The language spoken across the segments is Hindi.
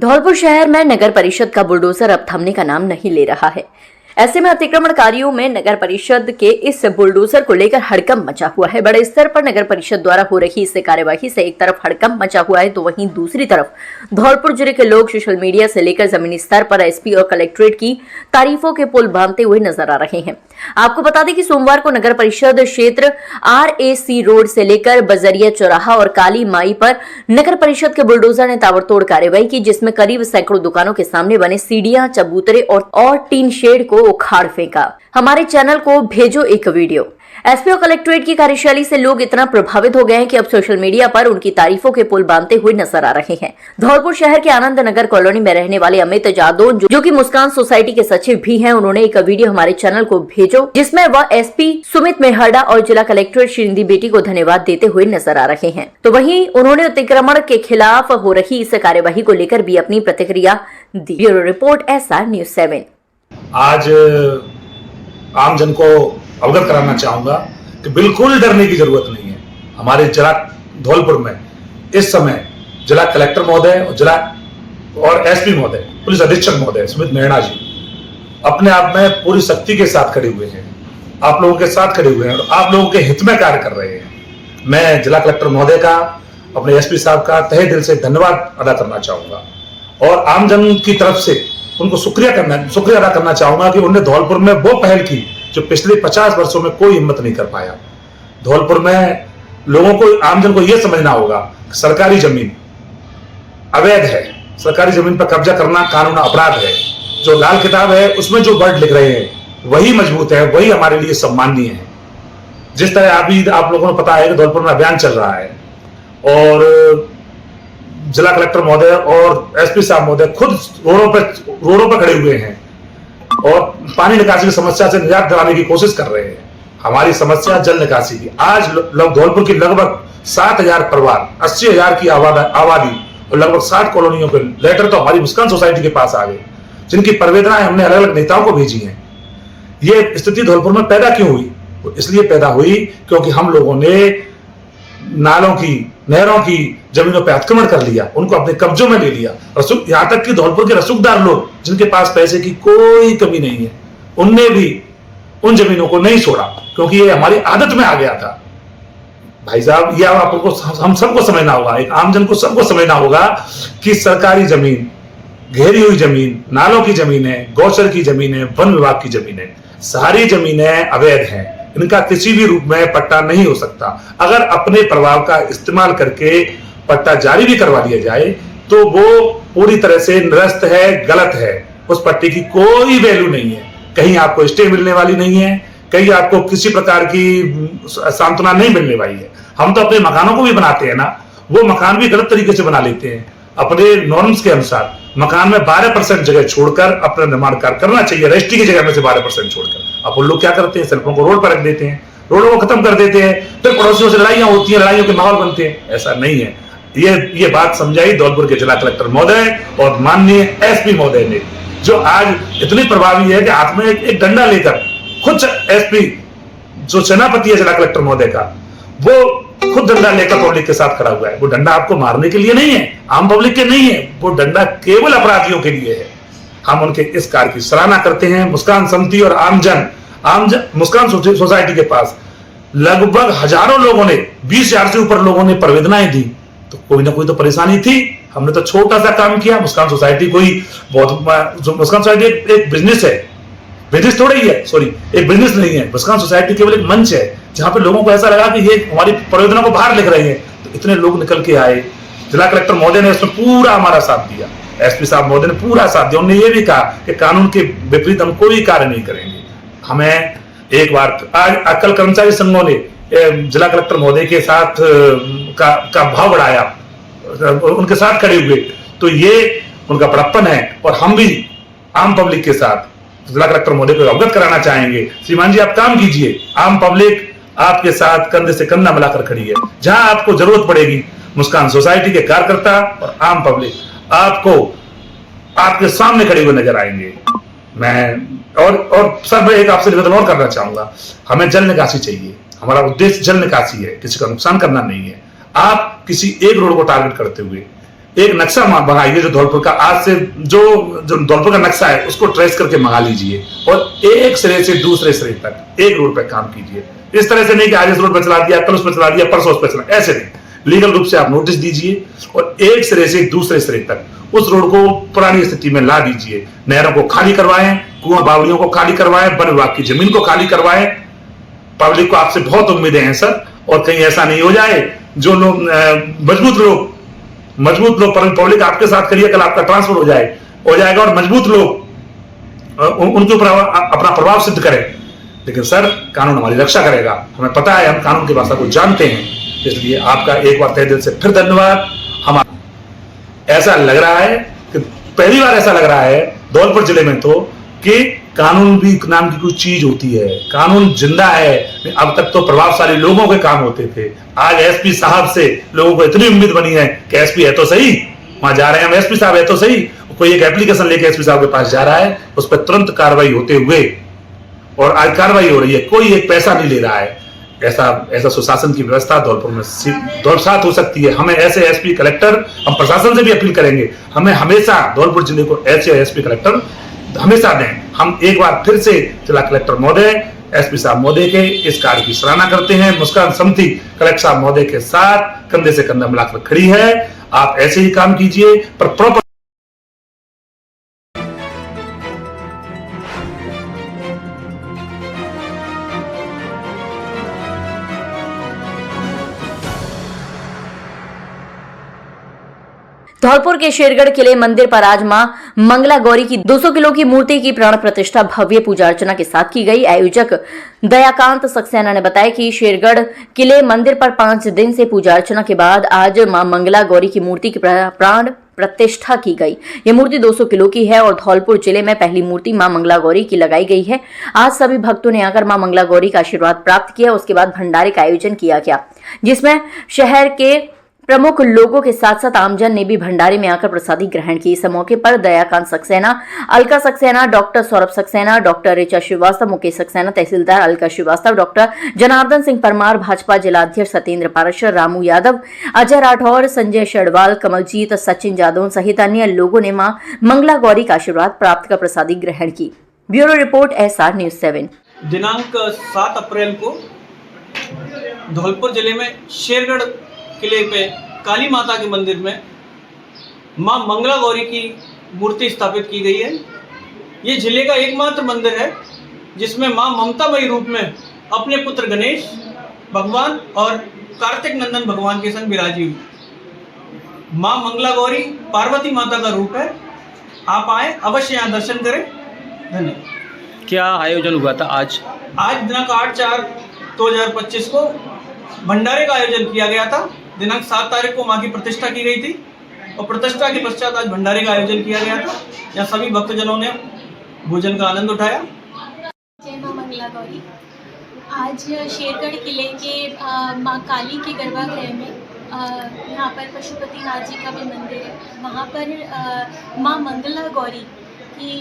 धौलपुर शहर में नगर परिषद का बुलडोजर अब थमने का नाम नहीं ले रहा है। ऐसे में अतिक्रमणकारियों में नगर परिषद के इस बुलडोजर को लेकर हड़कंप मचा हुआ है। बड़े स्तर पर नगर परिषद द्वारा हो रही इस कार्यवाही से एक तरफ हड़कंप मचा हुआ है तो वहीं दूसरी तरफ धौलपुर जिले के लोग सोशल मीडिया से लेकर जमीनी स्तर पर एसपी और कलेक्ट्रेट की तारीफों के पुल बांधते हुए नजर आ रहे हैं। आपको बता दें कि सोमवार को नगर परिषद क्षेत्र RAC रोड से लेकर बजरिया चौराहा और काली माई पर नगर परिषद के बुलडोजर ने ताबड़तोड़ कार्रवाई की, जिसमें करीब सैकड़ों दुकानों के सामने बने सीढ़ियां, चबूतरे और टीन शेड को उखाड़ फेंका। हमारे चैनल को भेजो एक वीडियो। एसपी और कलेक्ट्रेट की कार्यशैली से लोग इतना प्रभावित हो गए हैं कि अब सोशल मीडिया पर उनकी तारीफों के पुल बांधते हुए नजर आ रहे हैं। धौलपुर शहर के आनंद नगर कॉलोनी में रहने वाले अमित जादव, जो कि मुस्कान सोसाइटी के सचिव भी हैं, उन्होंने एक वीडियो हमारे चैनल को भेजो जिसमें वह एसपी सुमित मेहरडा और जिला कलेक्ट्रेट श्रीनिधि बेटी को धन्यवाद देते हुए नजर आ रहे हैं। तो वहीं उन्होंने अतिक्रमण के खिलाफ हो रही इस कार्यवाही को लेकर भी अपनी प्रतिक्रिया दी। Bureau report SR News 7। आज आम जन को अवगत कराना चाहूंगा कि बिल्कुल डरने की जरूरत नहीं है। हमारे जिला धौलपुर में इस समय जिला कलेक्टर महोदय और एसपी महोदय, पुलिस अधीक्षक महोदय सुमित मेहरा जी अपने आप में पूरी शक्ति के साथ खड़े हुए हैं, आप लोगों के साथ खड़े हुए हैं और आप लोगों के हित में कार्य कर रहे हैं। मैं जिला कलेक्टर महोदय का, अपने एसपी साहब का तहे दिल से धन्यवाद अदा करना चाहूंगा और आम जन की तरफ से उनको शुक्रिया अदा करना चाहूंगा कि उन्होंने धौलपुर में वो पहल की जो पिछले 50 वर्षों में कोई हिम्मत नहीं कर पाया। धौलपुर में लोगों को, आमजन को यह समझना होगा कि सरकारी जमीन अवैध है, सरकारी जमीन पर कब्जा करना कानून अपराध है। जो लाल किताब है उसमें जो वर्ड लिख रहे हैं वही मजबूत है, वही हमारे लिए सम्माननीय है। जिस तरह अभी आप लोगों को पता है कि धौलपुर में अभियान चल रहा है और जिला कलेक्टर महोदय और एसपी साहब महोदय खुद रोडों पर खड़े हुए हैं और पानी निकासी की समस्या से निजात दिलाने की कोशिश कर रहे हैं। हमारी समस्या जल निकासी की। आज धौलपुर की लगभग 7,000 परिवार, 80,000 की आबादी और लगभग 60 कॉलोनियों के लेटर तो हमारी मुस्कान सोसाइटी के पास आ गए, जिनकी परिवेदनाएं हमने अलग अलग नेताओं को भेजी हैं। ये स्थिति धौलपुर में पैदा क्यों हुई? इसलिए पैदा हुई क्योंकि हम लोगों ने नालों की, नहरों की जमीनों पर अतिक्रमण कर लिया, उनको अपने कब्जों में ले लिया। यहाँ तक कि धौलपुर के रसूखदार लोग, जिनके पास पैसे की कोई कमी नहीं है, उनने भी उन जमीनों को नहीं छोड़ा क्योंकि ये हमारी आदत में आ गया था। भाई साहब, ये आपको, हम सबको समझना होगा, एक आमजन को सबको समझना होगा कि सरकारी जमीन, घेरी हुई जमीन, नालों की जमीन है, गौचर की जमीन है, वन विभाग की जमीन है, सारी जमीनें अवैध हैं। इनका किसी भी रूप में पट्टा नहीं हो सकता। अगर अपने प्रभाव का इस्तेमाल करके पट्टा जारी भी करवा लिया जाए तो वो पूरी तरह से निरस्त है, गलत है। उस पट्टे की कोई वैल्यू नहीं है, कहीं आपको स्टे मिलने वाली नहीं है, कहीं आपको किसी प्रकार की सांत्वना नहीं मिलने वाली है। हम तो अपने मकानों को भी बनाते हैं ना, वो मकान भी गलत तरीके से बना लेते हैं। अपने नॉर्म्स के अनुसार मकान में 12% जगह छोड़कर अपना निर्माण कार्य करना चाहिए, रजिस्ट्री की जगह में से 12% छोड़कर। अब उन लोग क्या करते हैं, सेल्फों को रोड पर रख देते हैं, रोडों को खत्म कर देते हैं, फिर पड़ोसियों से लड़ाइयां होती हैं, लड़ाइयों के माहौल बनते हैं। ऐसा नहीं है। ये बात समझाई धौलपुर के जिला कलेक्टर महोदय और माननीय एसपी महोदय ने, जो आज इतनी प्रभावी है कि हाथ में एक डंडा लेकर खुद एसपी, जो सेनापति है जिला कलेक्टर महोदय का, वो खुद डंडा लेकर पब्लिक के साथ खड़ा हुआ है। वो डंडा आपको मारने के लिए नहीं है, आम पब्लिक के नहीं है, वो डंडा केवल अपराधियों के लिए है। हम उनके इस कार्य की सराहना करते हैं। मुस्कान समिति और आमजन मुस्कान सोसाइटी के पास लगभग हजारों लोगों ने, 20,000 से ऊपर लोगों ने परिवेदनाएं दी, तो कोई ना कोई तो परेशानी थी। हमने तो छोटा सा काम किया। मुस्कान सोसाइटी कोई मुस्कान सोसाइटी एक बिजनेस है, बिजनेस थोड़ा ही है, सॉरी, एक बिजनेस नहीं है। मुस्कान सोसाइटी केवल एक मंच है जहां पे लोगों को ऐसा लगा कि ये हमारी परियोजना को बाहर लिख रहे हैं, तो इतने लोग निकल के आए। जिला कलेक्टर महोदय ने इसमें पूरा हमारा साथ दिया, एसपी साहब महोदय ने पूरा साथ दिया। उन्होंने ये भी कहा कि कानून के विपरीत हम कोई कार्य नहीं करेंगे। हमें एक बार आज अक्कल कर्मचारी संघों ने जिला कलेक्टर महोदय के साथ का भाव बढ़ाया, उनके साथ खड़े हुए, तो ये उनका बड़प्पन है। और हम भी आम पब्लिक के साथ जिला कलेक्टर महोदय को अवगत कराना चाहेंगे, श्रीमान जी आप काम कीजिए, आम पब्लिक आपके साथ कंधे से कंधा मिलाकर खड़ी है। जहां आपको जरूरत पड़ेगी, मुस्कान सोसाइटी के कार्यकर्ता और आम पब्लिक आपको आपके सामने खड़े हुए नजर आएंगे। मैं और सर, मैं एक आपसे निवेदन और करना चाहूंगा। हमें जल निकासी चाहिए, हमारा उद्देश्य जल निकासी है, किसी का नुकसान करना नहीं है। आप किसी एक रोड को टारगेट करते हुए एक नक्शा मंगाइए जो धौलपुर का, आज से जो धौलपुर का नक्शा है उसको ट्रेस करके मंगा लीजिए और एक सिरे से दूसरे सिरे तक एक रोड पे काम कीजिए। इस तरह से नहीं कि आज इस रोड पर चला दिया, कल उस पर चला दिया, परसों उस पर चला, ऐसे नहीं। लीगल रूप से आप नोटिस दीजिए और एक सिरे से दूसरे सिरे तक उस रोड को पुरानी स्थिति में ला दीजिए। नहरों को खाली करवाएं, कुआं बावड़ियों को खाली करवाएं, वन विभाग की जमीन को खाली करवाएं। पब्लिक को आपसे बहुत उम्मीदें हैं सर, और कहीं ऐसा नहीं हो जाए जो लोग मजबूत लोग पब्लिक आपके साथ करिए, कल आपका ट्रांसफर हो जाएगा और मजबूत लोग उनके ऊपर अपना प्रभाव सिद्ध करें। लेकिन सर कानून हमारी रक्षा करेगा, हमें पता है, हम कानून की भाषा को जानते हैं। इसलिए आपका एक बार तहे दिल से फिर धन्यवाद। हम ऐसा लग रहा है कि पहली बार ऐसा लग रहा है धौलपुर जिले में तो कि कानून भी नाम की कोई चीज होती है, कानून जिंदा है। अब तक तो प्रभावशाली लोगों के काम होते थे, आज एसपी साहब से लोगों को इतनी उम्मीद बनी है कि एसपी है तो सही, वहां जा रहे हैं हम, एसपी साहब है तो सही। कोई एक एप्लीकेशन लेके एसपी साहब के पास जा रहा है, उस पर तुरंत कार्रवाई होते हुए, और आज कार्रवाई हो रही है, कोई एक पैसा नहीं ले रहा है। ऐसा सुशासन की व्यवस्था धौलपुर में साथ हो सकती है। हमें ऐसे एसपी कलेक्टर, हम प्रशासन से भी अपील करेंगे, हमें हमेशा धौलपुर जिले को ऐसे एसपी कलेक्टर हमेशा दें। हम एक बार फिर से जिला कलेक्टर महोदय, एसपी साहब महोदय के इस कार्य की सराहना करते हैं। मुस्कान समिति कलेक्टर साहब महोदय के साथ कंधे से कंधा मिलाकर खड़ी है। आप ऐसे ही काम कीजिए, पर प्रॉपर धौलपुर के शेरगढ़ किले मंदिर पर आज मां मंगला गौरी की 200 किलो की मूर्ति की प्राण प्रतिष्ठा भव्य पूजा अर्चना के साथ की गई। आयोजक दयाकांत सक्सेना ने बताया कि शेरगढ़ किले मंदिर पर 5 दिन से पूजा अर्चना के बाद आज मां मंगला गौरी की मूर्ति की प्राण प्रतिष्ठा की गई। ये मूर्ति 200 किलो की है और धौलपुर जिले में पहली मूर्ति मां मंगला गौरी की लगाई गई है। आज सभी भक्तों ने आकर मां मंगला गौरी का आशीर्वाद प्राप्त किया। उसके बाद भंडारे का आयोजन किया गया, जिसमें शहर के प्रमुख लोगों के साथ साथ आमजन ने भी भंडारे में आकर प्रसादी ग्रहण की। इस मौके पर दयाकांत सक्सेना, अलका सक्सेना, डॉक्टर सौरभ सक्सेना, डॉक्टर ऋचा श्रीवास्तव, मुकेश सक्सेना, तहसीलदार अलका श्रीवास्तव, डॉक्टर जनार्दन सिंह परमार, भाजपा जिलाध्यक्ष सत्येंद्र पाराशर, रामू यादव, अजय राठौर, संजय शेरवाल, कमलजीत, सचिन जादव सहित अन्य लोगों ने मां मंगला गौरी का आशीर्वाद प्राप्त कर प्रसादी ग्रहण की। Bureau report SR News 7। दिनांक 7 अप्रैल को धौलपुर जिले में शेरगढ़ किले पे काली माता के मंदिर में मां मंगला गौरी की मूर्ति स्थापित की गई है। ये जिले का एकमात्र मंदिर है जिसमें मां ममतामयी रूप में अपने पुत्र गणेश भगवान और कार्तिक नंदन भगवान के संग विराजी हुई। मां मंगला गौरी पार्वती माता का रूप है। आप आए, अवश्य यहाँ दर्शन करें। धन्यवाद। क्या आयोजन हुआ था आज? आज दिनांक 8/4/2025 को भंडारे का आयोजन किया गया था। दिनांक 7 तारीख को मां की प्रतिष्ठा की गई थी और प्रतिष्ठा के पश्चात आज भंडारे का आयोजन किया गया था। यहाँ सभी भक्तजनों ने भोजन का आनंद उठाया। जय मां मंगला गौरी। आज शेरगढ़ किले के मां काली के गर्भागृह में यहाँ पर पशुपतिनाथ जी का भी मंदिर है। वहाँ पर मां मंगला गौरी की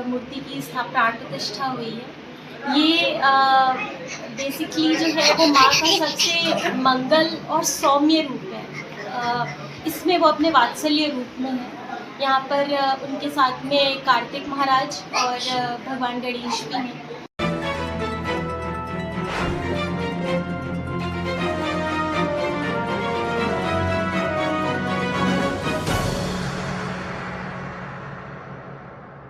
मूर्ति की प्राण प्रतिष्ठा हुई है। ये बेसिकली जो है वो माँ का सबसे मंगल और सौम्य रूप है। इसमें वो अपने वात्सल्य रूप में है। यहाँ पर उनके साथ में कार्तिक महाराज और भगवान गणेश भी हैं।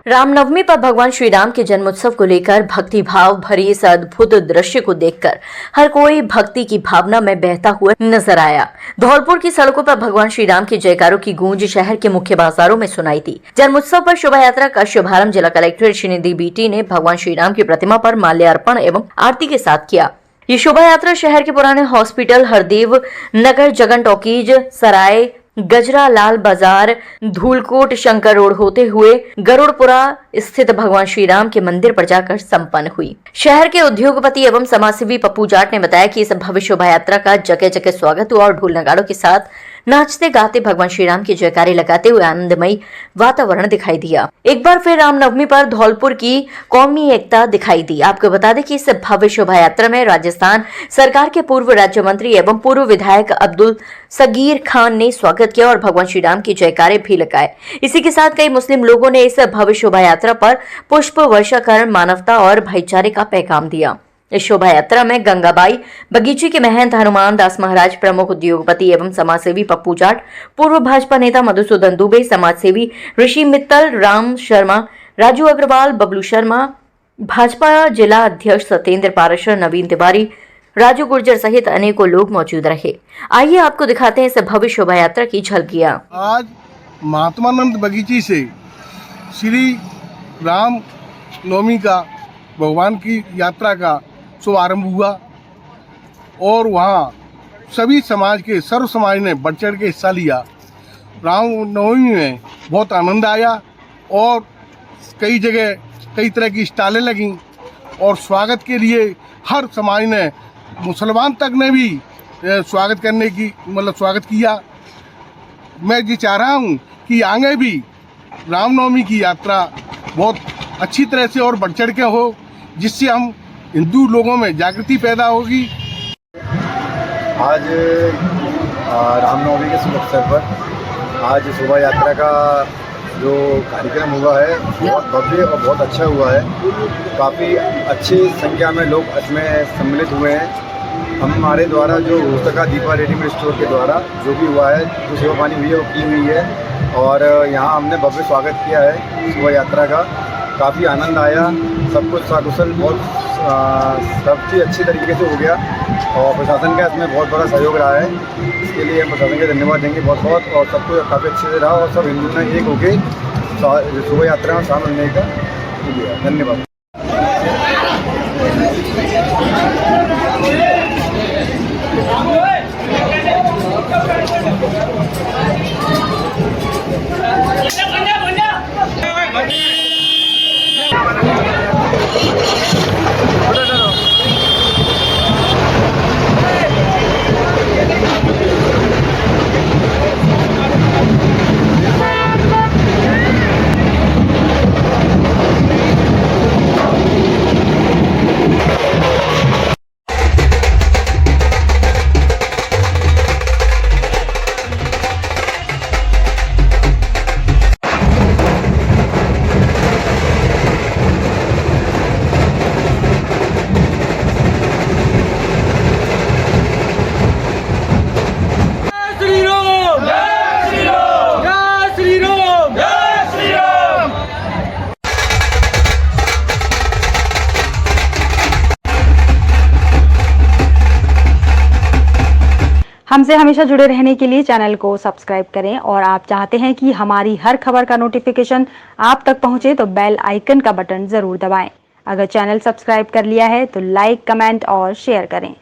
रामनवमी पर भगवान श्री राम के जन्मोत्सव को लेकर भक्ति भाव भरी इस अद्भुत दृश्य को देखकर हर कोई भक्ति की भावना में बहता हुआ नजर आया। धौलपुर की सड़कों पर भगवान श्री राम के जयकारों की गूंज शहर के मुख्य बाजारों में सुनाई थी। जन्मोत्सव पर शोभा यात्रा का शुभारंभ जिला कलेक्टर श्रीनिधि बीटी ने भगवान श्री राम की प्रतिमा पर माल्यार्पण एवं आरती के साथ किया। ये शोभा यात्रा शहर के पुराने हॉस्पिटल, हरदेव नगर, जगन टॉकीज, सराय गजरा, लाल बाजार, धूलकोट, शंकर रोड होते हुए गरुड़पुरा स्थित भगवान श्री राम के मंदिर पर जाकर संपन्न हुई। शहर के उद्योगपति एवं समाजसेवी पप्पू जाट ने बताया कि इस भव्य शोभा यात्रा का जगह जगह स्वागत हुआ और ढोल नगाड़ों के साथ नाचते गाते भगवान श्री राम की जयकारे लगाते हुए आनंदमयी वातावरण दिखाई दिया। एक बार फिर रामनवमी पर धौलपुर की कौमी एकता दिखाई दी। आपको बता दें कि इस भव्य शोभा यात्रा में राजस्थान सरकार के पूर्व राज्य मंत्री एवं पूर्व विधायक अब्दुल सगीर खान ने स्वागत किया और भगवान श्री राम की जयकारे भी लगाए। इसी के साथ कई मुस्लिम लोगों ने इस भव्य शोभा यात्रा पर पुष्प वर्षा कर मानवता और भाईचारे का पैगाम दिया। इस शोभा यात्रा में गंगाबाई बगीचे के महंत हनुमान दास महाराज, प्रमुख उद्योगपति एवं समाजसेवी पप्पू जाट, पूर्व भाजपा नेता मधुसूदन दुबे, समाजसेवी ऋषि मित्तल, राम शर्मा, राजू अग्रवाल, बबलू शर्मा, भाजपा जिला अध्यक्ष सत्येंद्र पाराशर, नवीन तिवारी, राजू गुर्जर सहित अनेकों लोग मौजूद रहे। आइए आपको दिखाते हैं इस भव्य शोभा यात्रा की झलकियां। आज महात्मानंद बगीचे से श्री राम नवमी का भगवान की यात्रा का शुभारंभ हुआ और वहाँ सभी समाज के सर्व समाज ने बढ़ चढ़ के हिस्सा लिया। रामनवमी में बहुत आनंद आया और कई जगह कई तरह की स्टालें लगीं और स्वागत के लिए हर समाज ने, मुसलमान तक ने भी स्वागत करने की स्वागत किया। मैं ये चाह रहा हूँ कि आगे भी रामनवमी की यात्रा बहुत अच्छी तरह से और बढ़ चढ़ के हो, जिससे हम हिंदू लोगों में जागृति पैदा होगी। आज रामनवमी के शुभ अवसर पर आज शोभा यात्रा का जो कार्यक्रम हुआ है बहुत भव्य और बहुत अच्छा हुआ है। काफ़ी अच्छी संख्या में लोग इसमें सम्मिलित हुए हैं। हमारे द्वारा जो पुस्तका दीपा रेडीमेड स्टोर के द्वारा जो भी हुआ है, जो सेवा पानी हुई है वो की हुई है और यहाँ हमने भव्य स्वागत किया है शोभा यात्रा का। काफ़ी आनंद आया, सब कुछ सकुशल बहुत सब चीज़ अच्छी तरीके से हो गया और प्रशासन का इसमें बहुत बड़ा सहयोग रहा है। इसके लिए हम प्रशासन का धन्यवाद देंगे बहुत बहुत। और सब कुछ काफ़ी अच्छे से रहा और सब हिंदू ने एक होकर शोभा यात्रा में शामिल होने का किया। धन्यवाद। हमसे हमेशा जुड़े रहने के लिए चैनल को सब्सक्राइब करें और आप चाहते हैं कि हमारी हर खबर का नोटिफिकेशन आप तक पहुंचे तो बेल आइकन का बटन जरूर दबाएं। अगर चैनल सब्सक्राइब कर लिया है तो लाइक, कमेंट और शेयर करें।